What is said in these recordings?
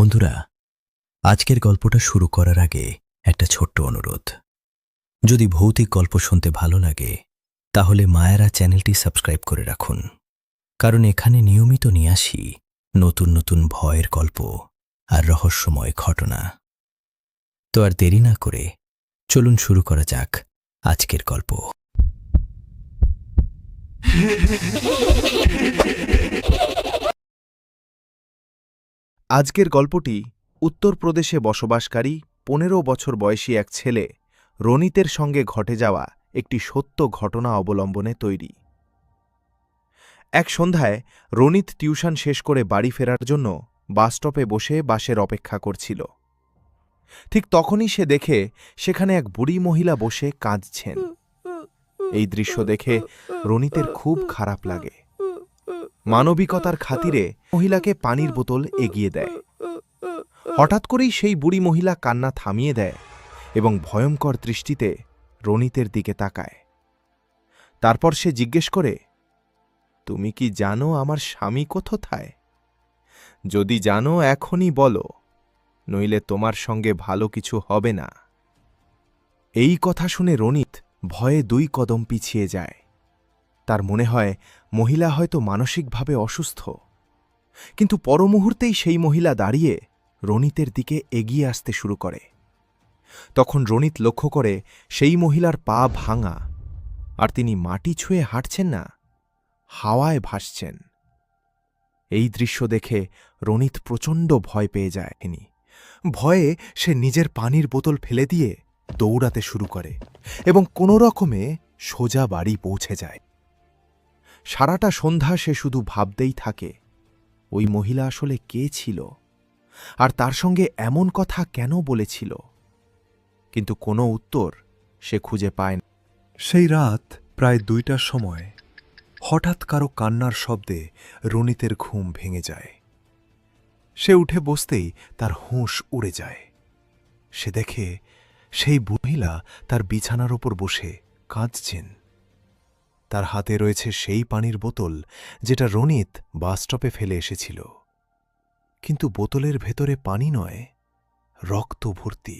বন্ধুরা, আজকের গল্পটা শুরু করার আগে একটা ছোট্ট অনুরোধ। যদি ভৌতিক গল্প শুনতে ভালো লাগে তাহলে মায়ারা চ্যানেলটি সাবস্ক্রাইব করে রাখুন, কারণ এখানে নিয়মিত নিয়ে আসি নতুন নতুন ভয়ের গল্প আর রহস্যময় ঘটনা। তো আর দেরি না করে চলুন শুরু করা যাক আজকের গল্প। আজকের গল্পটি উত্তরপ্রদেশে বসবাসকারী ১৫ বছর বয়সী এক ছেলে রনিতের সঙ্গে ঘটে যাওয়া একটি সত্য ঘটনা অবলম্বনে তৈরি। এক সন্ধ্যায় রনিত টিউশন শেষ করে বাড়ি ফেরার জন্য বাসস্টপে বসে বাসের অপেক্ষা করছিল। ঠিক তখনই সে দেখে সেখানে এক বুড়ি মহিলা বসে কাঁদছেন। এই দৃশ্য দেখে রনিতের খুব খারাপ লাগে। মানবিকতার খাতিরে মহিলাকে পানির বোতল এগিয়ে দেয়। হঠাৎ করেই সেই বুড়ি মহিলা কান্না থামিয়ে দেয় এবং ভয়ঙ্কর দৃষ্টিতে রনিতের দিকে তাকায়। তারপর সে জিজ্ঞেস করে, তুমি কি জানো আমার স্বামী কোথায়? যদি জানো এখনই বলো, নইলে তোমার সঙ্গে ভালো কিছু হবে না। এই কথা শুনে রনিত ভয়ে ২ কদম পিছিয়ে যায়। তার মনে হয় মহিলা হয়তো মানসিকভাবে অসুস্থ। কিন্তু পরমুহূর্তেই সেই মহিলা দাঁড়িয়ে রনিতের দিকে এগিয়ে আসতে শুরু করে। তখন রনিত লক্ষ্য করে সেই মহিলার পা ভাঙা, আর তিনি মাটি ছুঁয়ে হাঁটছেন না, হাওয়ায় ভাসছেন। এই দৃশ্য দেখে রনিত প্রচণ্ড ভয় পেয়ে যায়। ভয়ে সে নিজের পানির বোতল ফেলে দিয়ে দৌড়াতে শুরু করে এবং কোনো রকমে সোজা বাড়ি পৌঁছে যায়। সারাটা সন্ধ্যা সে শুধু ভাবতেই থাকে, ওই মহিলা আসলে কে ছিল আর তার সঙ্গে এমন কথা কেন বলেছিল। কিন্তু কোনো উত্তর সে খুঁজে পায় না। সেই রাত প্রায় ২টার সময় হঠাৎ কারো কান্নার শব্দে রনিতের ঘুম ভেঙে যায়। সে উঠে বসতেই তার হুঁশ উড়ে যায়। সে দেখে সেই মহিলা তার বিছানার ওপর বসে কাঁদছেন। তার হাতে রয়েছে সেই পানির বোতল যেটা রনিত বাসস্টপে ফেলে এসেছিল। কিন্তু বোতলের ভেতরে পানি নয়, রক্ত ভর্তি।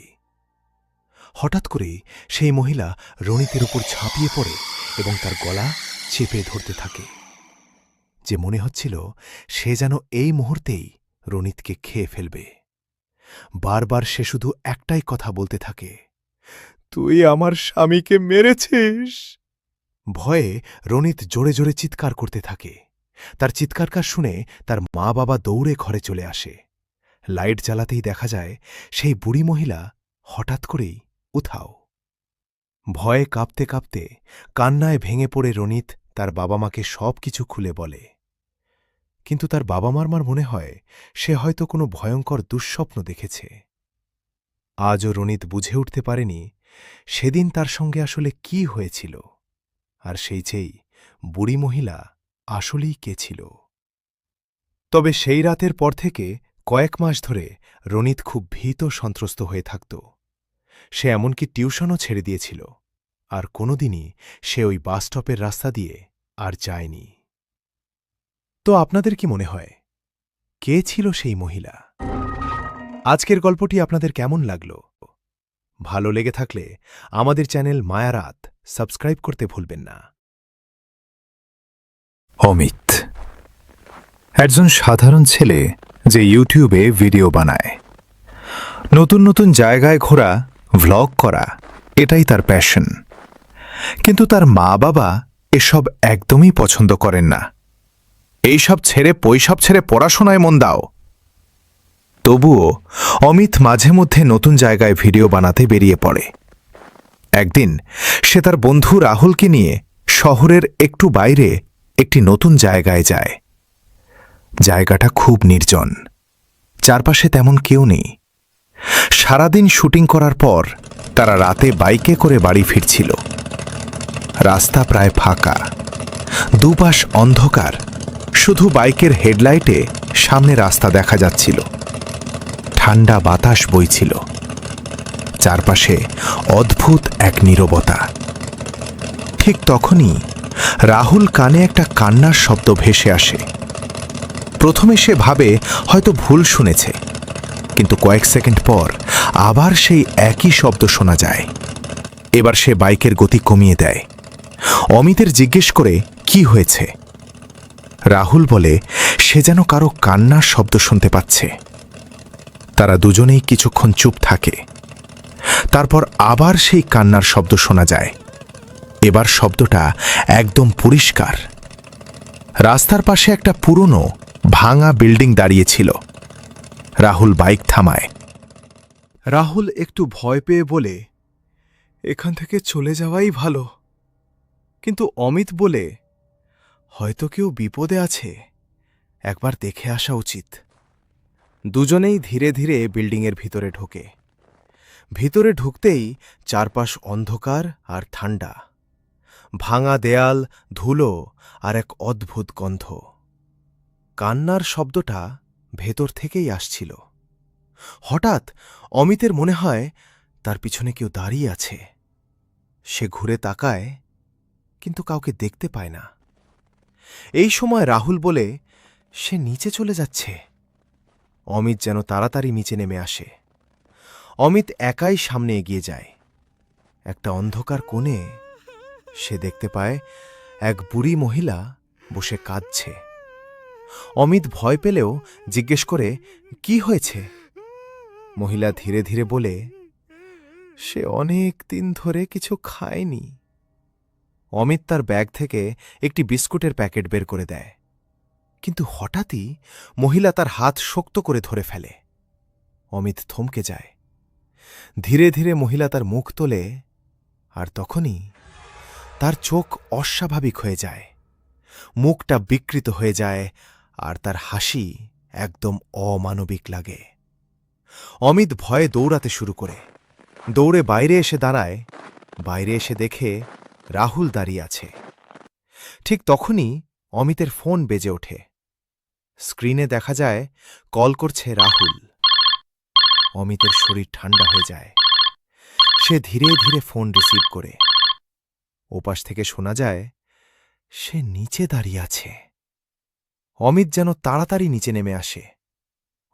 হঠাৎ করেই সেই মহিলা রনিতের উপর ঝাঁপিয়ে পড়ে এবং তার গলা চেপে ধরতে থাকে। যে মনে হচ্ছিল সে যেন এই মুহূর্তেই রনিতকে খেয়ে ফেলবে। বারবার সে শুধু একটাই কথা বলতে থাকে, তুই আমার স্বামীকে মেরেছিস। ভয়ে রনিত জোরে জোরে চিৎকার করতে থাকে। তার চিৎকারকার শুনে তার মা বাবা দৌড়ে ঘরে চলে আসে। লাইট জ্বালাতেই দেখা যায় সেই বুড়ি মহিলা হঠাৎ করেই উধাও। ভয়ে কাঁপতে কাঁপতে কান্নায় ভেঙে পড়ে রনিত তার বাবা মাকে সব কিছু খুলে বলে। কিন্তু তার বাবা মার মনে হয় সে হয়তো কোনো ভয়ঙ্কর দুঃস্বপ্ন দেখেছে। আজও রনিত বুঝে উঠতে পারেনি সেদিন তার সঙ্গে আসলে কি হয়েছিল, আর সেই চেয়েই বুড়ি মহিলা আসলেই কে ছিল। তবে সেই রাতের পর থেকে কয়েক মাস ধরে রনিত খুব ভীত সন্ত্রস্ত হয়ে থাকত। সে এমনকি টিউশনও ছেড়ে দিয়েছিল, আর কোনোদিনই সে ওই বাসস্টপের রাস্তা দিয়ে আর যায়নি। তো আপনাদের কি মনে হয়, কে ছিল সেই মহিলা? আজকের গল্পটি আপনাদের কেমন লাগল? ভালো লেগে থাকলে আমাদের চ্যানেল মায়ারাত সাবস্ক্রাইব করতে ভুলবেন না। অমিত একজন সাধারণ ছেলে যে ইউটিউবে ভিডিও বানায়। নতুন নতুন জায়গায় ঘোরা, ভ্লগ করা, এটাই তার প্যাশন। কিন্তু তার মা বাবা এসব একদমই পছন্দ করেন না। এইসব ছেড়ে পৈসব ছেড়ে পড়াশোনায় মন দাও। তবুও অমিত মাঝে মধ্যে নতুন জায়গায় ভিডিও বানাতে বেরিয়ে পড়ে। একদিন সে তার বন্ধু রাহুলকে নিয়ে শহরের একটু বাইরে একটি নতুন জায়গায় যায়। জায়গাটা খুব নির্জন, চারপাশে তেমন কেউ নেই। সারাদিন শুটিং করার পর তারা রাতে বাইকে করে বাড়ি ফিরছিল। রাস্তা প্রায় ফাঁকা, দুপাশ অন্ধকার, শুধু বাইকের হেডলাইটে সামনে রাস্তা দেখা যাচ্ছিল। ঠান্ডা বাতাস বইছিল, চারপাশে অদ্ভুত এক নীরবতা। ঠিক তখনই রাহুল কানে একটা কান্নার শব্দ ভেসে আসে। প্রথমে সে ভাবে হয়তো ভুল শুনেছে, কিন্তু কয়েক সেকেন্ড পর আবার সেই একই শব্দ শোনা যায়। এবার সে বাইকের গতি কমিয়ে দেয়। অমিতের জিজ্ঞেস করে কি হয়েছে। রাহুল বলে সে যেন কারো কান্নার শব্দ শুনতে পাচ্ছে। তারা দুজনেই কিছুক্ষণ চুপ থাকে। তারপর আবার সেই কান্নার শব্দ শোনা যায়। এবার শব্দটা একদম পরিষ্কার। রাস্তার পাশে একটা পুরনো ভাঙা বিল্ডিং দাঁড়িয়েছিল। রাহুল বাইক থামায়। রাহুল একটু ভয় পেয়ে বলে, এখান থেকে চলে যাওয়াই ভালো। কিন্তু অমিত বলে, হয়তো কেউ বিপদে আছে, একবার দেখে আসা উচিত। দুজনেই ধীরে ধীরে বিল্ডিংয়ের ভিতরে ঢোকে। ভিতরে ঢুকতেই চারপাশ অন্ধকার আর ঠান্ডা। ভাঙা দেয়াল, ধুলো আর এক অদ্ভুত গন্ধ। কান্নার শব্দটা ভেতর থেকেই আসছিল। হঠাৎ অমিতের মনে হয় তার পিছনে কেউ দাঁড়িয়ে আছে। সে ঘুরে তাকায়, কিন্তু কাউকে দেখতে পায় না। এই সময় রাহুল বলে, সে নিচে চলে যাচ্ছে। অমিত যেন তাড়াতাড়ি নিচে নেমে আসে। অমিত একাই সামনে এগিয়ে যায়। একটা অন্ধকার কোণে সে দেখতে পায় এক বুড়ি মহিলা বসে কাঁদছে। অমিত ভয় পেলেও জিজ্ঞেস করে, কি হয়েছে? মহিলা ধীরে ধীরে বলে, সে অনেক দিন ধরে কিছু খায়নি। অমিত তার ব্যাগ থেকে একটি বিস্কুটের প্যাকেট বের করে দেয়। কিন্তু হঠাৎই মহিলা তার হাত শক্ত করে ধরে ফেলে। অমিত থমকে যায়। ধীরে ধীরে মহিলা তার মুখ তোলে, আর তখনই তার চোখ অস্বাভাবিক হয়ে যায়। মুখটা বিকৃত হয়ে যায়, আর তার হাসি একদম অমানবিক লাগে। অমিত ভয়ে দৌড়াতে শুরু করে। দৌড়ে বাইরে এসে দাঁড়ায়। বাইরে এসে দেখে রাহুল দাঁড়িয়ে আছে। ঠিক তখনই অমিতের ফোন বেজে ওঠে। স্ক্রিনে দেখা যায় কল করছে রাহুল। অমিতের শরীর ঠান্ডা হয়ে যায়। সে ধীরে ধীরে ফোন রিসিভ করে। ওপাশ থেকে শোনা যায় সে নিচে দাঁড়িয়ে আছে। অমিত যেন তাড়াতাড়ি নিচে নেমে আসে।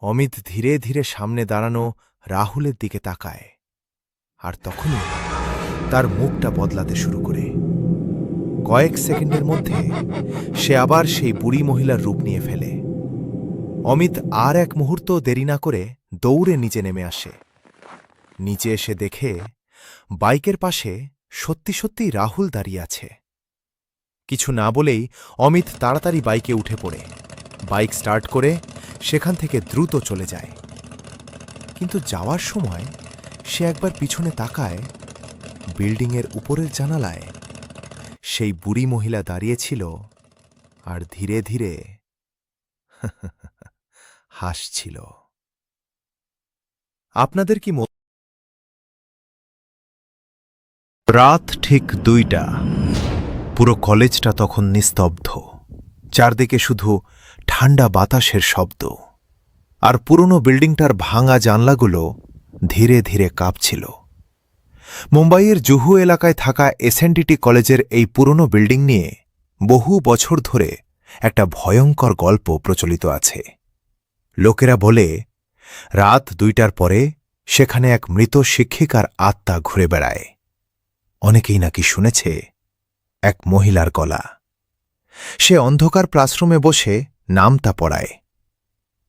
অমিত ধীরে ধীরে সামনে দাঁড়ানো রাহুলের দিকে তাকায়, আর তখনই তার মুখটা বদলাতে শুরু করে। কয়েক সেকেন্ডের মধ্যে সে আবার সেই বুড়ি মহিলার রূপ নিয়ে ফেলে। অমিত আর এক মুহূর্ত দেরি না করে দৌড়ে নিচে নেমে আসে। নিচে এসে দেখে বাইকের পাশে সত্যি সত্যিই রাহুল দাঁড়িয়ে আছে। কিছু না বলেই অমিত তাড়াতাড়ি বাইকে উঠে পড়ে বাইক স্টার্ট করে সেখান থেকে দ্রুত চলে যায়। কিন্তু যাওয়ার সময় সে একবার পিছনে তাকায়। বিল্ডিংয়ের উপরের জানালায় সেই বুড়ি মহিলা দাঁড়িয়েছিল, আর ধীরে ধীরে হাসছিল। আপনাদের কি রাত ঠিক 2টা। পুরো কলেজটা তখন নিস্তব্ধ। চারদিকে শুধু ঠান্ডা বাতাসের শব্দ, আর পুরনো বিল্ডিংটার ভাঙা জানলাগুলো ধীরে ধীরে কাঁপছিল। মুম্বাইয়ের জুহু এলাকায় থাকা এসএনডিটি কলেজের এই পুরনো বিল্ডিং নিয়ে বহু বছর ধরে একটা ভয়ঙ্কর গল্প প্রচলিত আছে। লোকেরা বলে, রাত 2টার পরে সেখানে এক মৃত শিক্ষিকার আত্মা ঘুরে বেড়ায়। অনেকেই নাকি শুনেছে এক মহিলার গলা। সে অন্ধকার ক্লাসরুমে বসে নামতা পড়ায়।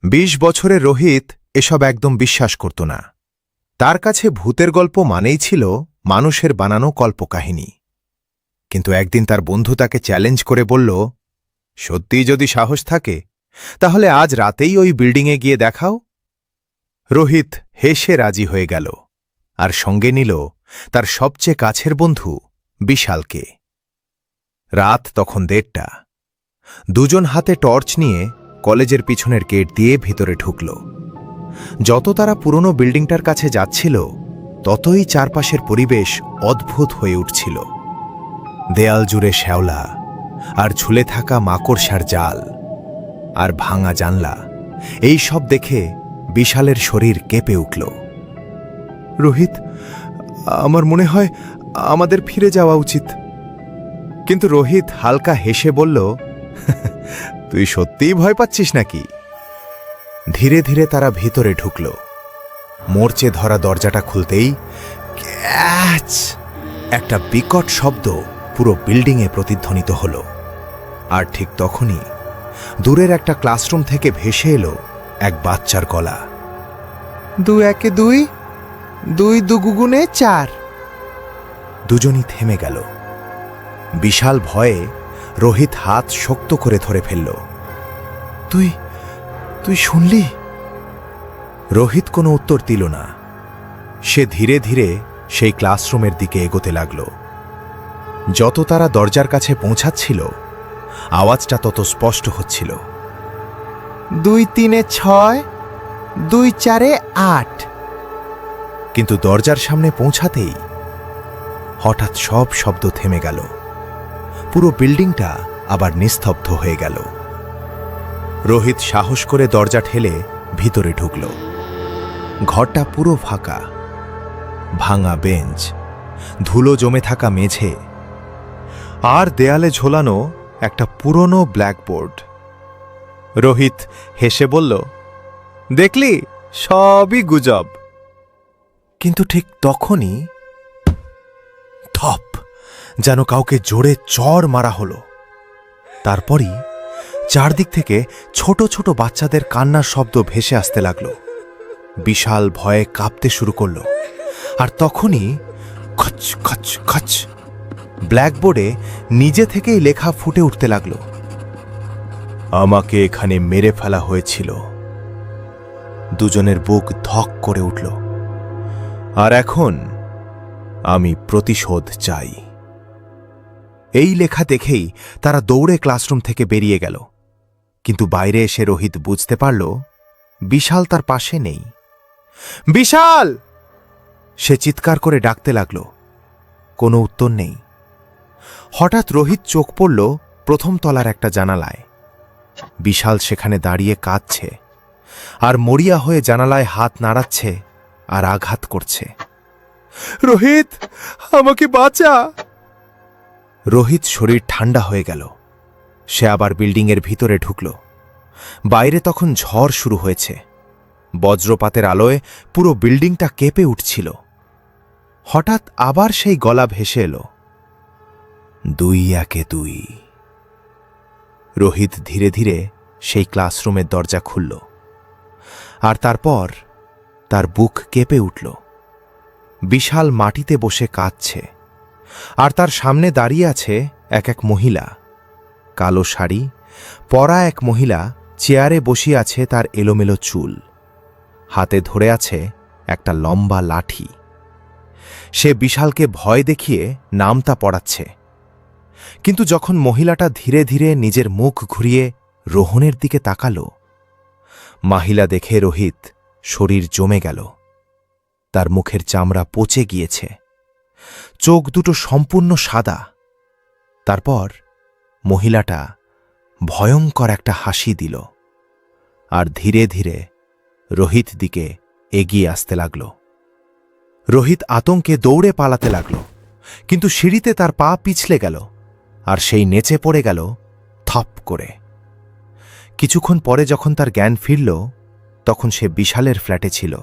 20 বছরের রোহিত এসব একদম বিশ্বাস করত না। তার কাছে ভূতের গল্প মানেই ছিল মানুষের বানানো কল্পকাহিনী। কিন্তু একদিন তার বন্ধু তাকে চ্যালেঞ্জ করে বলল, সত্যিই যদি সাহস থাকে তাহলে আজ রাতেই ওই বিল্ডিংয়ে গিয়ে দেখাও। রোহিত হেসে রাজি হয়ে গেল, আর সঙ্গে নিল তার সবচেয়ে কাছের বন্ধু বিশালকে। রাত তখন 1:30। দুজন হাতে টর্চ নিয়ে কলেজের পিছনের গেট দিয়ে ভিতরে ঢুকল। যত তারা পুরনো বিল্ডিংটার কাছে যাচ্ছিল, ততই চারপাশের পরিবেশ অদ্ভুত হয়ে উঠছিল। দেয়াল জুড়ে শ্যাওলা, আর ঝুলে থাকা মাকড়সার জাল, আর ভাঙা জানলা। এই সব দেখে বিশালের শরীর কেঁপে উঠল। রোহিত, আমার মনে হয় আমাদের ফিরে যাওয়া উচিত। কিন্তু রোহিত হালকা হেসে বলল, তুই সত্যিই ভয় পাচ্ছিস নাকি? ধীরে ধীরে তারা ভিতরে ঢুকল। মরচে ধরা দরজাটা খুলতেই ক্যাচ! একটা বিকট শব্দ পুরো বিল্ডিংয়ে প্রতিধ্বনিত হল। আর ঠিক তখনই দূরের একটা ক্লাসরুম থেকে ভেসে এলো এক বাচ্চার গলা। 2 একে 2, 2 দুগুগুণে 4। দুজনই থেমে গেল। বিশাল ভয়ে রোহিত হাত শক্ত করে ধরে ফেলল। তুই তুই শুনলি? রোহিত কোনো উত্তর দিল না। সে ধীরে ধীরে সেই ক্লাসরুমের দিকে এগোতে লাগল। যত তারা দরজার কাছে পৌঁছাচ্ছিল, আওয়াজটা তত স্পষ্ট হচ্ছিল। 2 3 6, 2 4 8। কিন্তু দরজার সামনে পৌঁছাতেই হঠাৎ সব শব্দ থেমে গেল। পুরো বিল্ডিংটা আবার নিস্তব্ধ হয়ে গেল। রোহিত সাহস করে দরজা ঠেলে ভিতরে ঢুকল। ঘরটা পুরো ফাঁকা। ভাঙা বেঞ্চ, ধুলো জমে থাকা মেঝে, আর দেয়ালে ঝোলানো একটা পুরনো ব্ল্যাকবোর্ড। রোহিত হেসে বলল, দেখলি, সবই গুজব। কিন্তু ঠিক তখনই ধপ, যেন কাউকে জোরে চড় মারা হলো। তারপরই চারদিক থেকে ছোট ছোট বাচ্চাদের কান্নার শব্দ ভেসে আসতে লাগলো। বিশাল ভয়ে কাঁপতে শুরু করল। আর তখনই খচ খচ খচ, ব্ল্যাকবোর্ডে নিজে থেকেই লেখা ফুটে উঠতে লাগল, আমাকে এখানে মেরে ফেলা হয়েছিল। দুজনের বুক ধক করে উঠল। আর এখন আমি প্রতিশোধ চাই। এই লেখা দেখেই তারা দৌড়ে ক্লাসরুম থেকে বেরিয়ে গেল। কিন্তু বাইরে এসে রোহিত বুঝতে পারল বিশাল তার পাশে নেই। বিশাল! সে চিৎকার করে ডাকতে লাগল। কোনো উত্তর নেই। হঠাৎ রোহিত চোখ পড়ল প্রথম তলার একটা জানালায়। বিশাল সেখানে দাঁড়িয়ে কাঁদছে, আর মরিয়া হয়ে জানালায় হাত নাড়াচ্ছে আর আঘাত করছে। রোহিত, আমাকে বাঁচা! রোহিত শরীর ঠান্ডা হয়ে গেল। সে আবার বিল্ডিংয়ের ভিতরে ঢুকল। বাইরে তখন ঝড় শুরু হয়েছে। বজ্রপাতের আলোয় পুরো বিল্ডিংটা কেঁপে উঠছিল। হঠাৎ আবার সেই গলা ভেসে এলো, 2 একে 2। রোহিত ধীরে ধীরে সেই ক্লাসরুমের দরজা খুলল। আর তারপর তার বুক কেঁপে উঠল। বিশাল মাটিতে বসে কাঁদছে, আর তার সামনে দাঁড়িয়ে আছে এক মহিলা। কালো শাড়ি পরা এক মহিলা চেয়ারে বসিয়ে আছে, তার এলোমেলো চুল। হাতে ধরে আছে একটা লম্বা লাঠি। সে বিশালকে ভয় দেখিয়ে নামতা পড়াচ্ছে। কিন্তু যখন মহিলাটা ধীরে ধীরে নিজের মুখ ঘুরিয়ে রোহনের দিকে তাকালো, মহিলা দেখে রোহিত শরীর জমে গেল। তার মুখের চামড়া পচে গিয়েছে, চোখ দুটো সম্পূর্ণ সাদা। তারপর মহিলাটা ভয়ঙ্কর একটা হাসি দিল, আর ধীরে ধীরে রোহিত দিকে এগিয়ে আসতে লাগল। রোহিত আতঙ্কে দৌড়ে পালাতে লাগল, কিন্তু সিঁড়িতে তার পা পিছলে গেল, আর সেই নেচে পড়ে গেল থপ করে। কিছুক্ষণ পরে যখন তার জ্ঞান ফিরল, তখন সে বিশালের ফ্ল্যাটে ছিল।